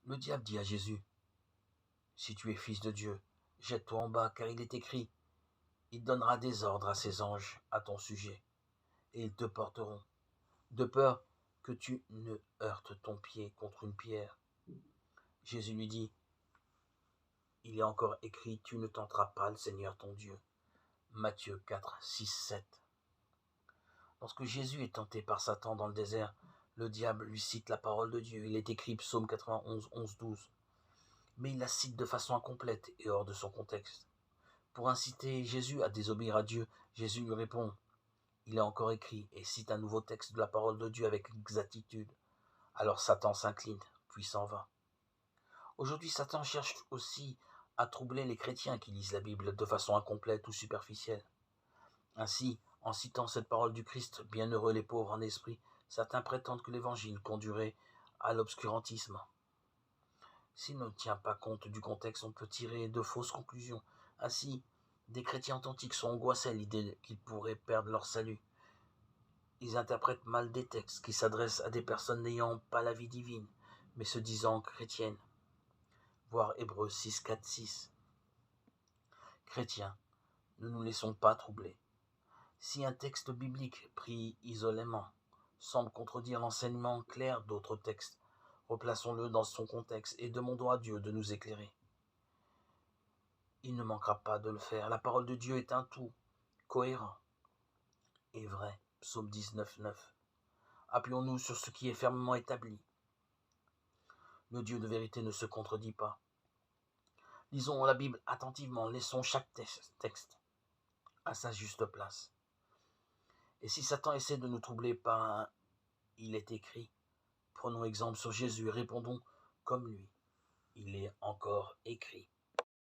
Le diable dit à Jésus, « Si tu es fils de Dieu, jette-toi en bas, car il est écrit, il donnera des ordres à ses anges à ton sujet, et ils te porteront, de peur que tu ne heurtes ton pied contre une pierre. » Jésus lui dit, « Il est encore écrit, tu ne tenteras pas le Seigneur ton Dieu. » Matthieu 4, 6, 7. Lorsque Jésus est tenté par Satan dans le désert, le diable lui cite la parole de Dieu. Il est écrit Psaume 91, 11, 12. Mais il la cite de façon incomplète et hors de son contexte. Pour inciter Jésus à désobéir à Dieu, Jésus lui répond, il est encore écrit, et cite un nouveau texte de la parole de Dieu avec exactitude. Alors Satan s'incline, puis s'en va. Aujourd'hui, Satan cherche aussi à troubler les chrétiens qui lisent la Bible de façon incomplète ou superficielle. Ainsi, en citant cette parole du Christ, bienheureux les pauvres en esprit, certains prétendent que l'évangile conduirait à l'obscurantisme. S'il ne tient pas compte du contexte, on peut tirer de fausses conclusions. Ainsi, des chrétiens authentiques sont angoissés à l'idée qu'ils pourraient perdre leur salut. Ils interprètent mal des textes qui s'adressent à des personnes n'ayant pas la vie divine, mais se disant chrétiennes. Voir Hébreux 6, 4, 6. Chrétiens, ne nous laissons pas troubler. Si un texte biblique pris isolément semble contredire l'enseignement clair d'autres textes, replaçons-le dans son contexte et demandons à Dieu de nous éclairer. Il ne manquera pas de le faire. La parole de Dieu est un tout, cohérent et vrai. Psaume 19, 9. Appuyons-nous sur ce qui est fermement établi. Le Dieu de vérité ne se contredit pas. Lisons la Bible attentivement, laissons chaque texte à sa juste place. Et si Satan essaie de nous troubler par un « il est écrit », prenons exemple sur Jésus et répondons comme lui. Il est encore écrit.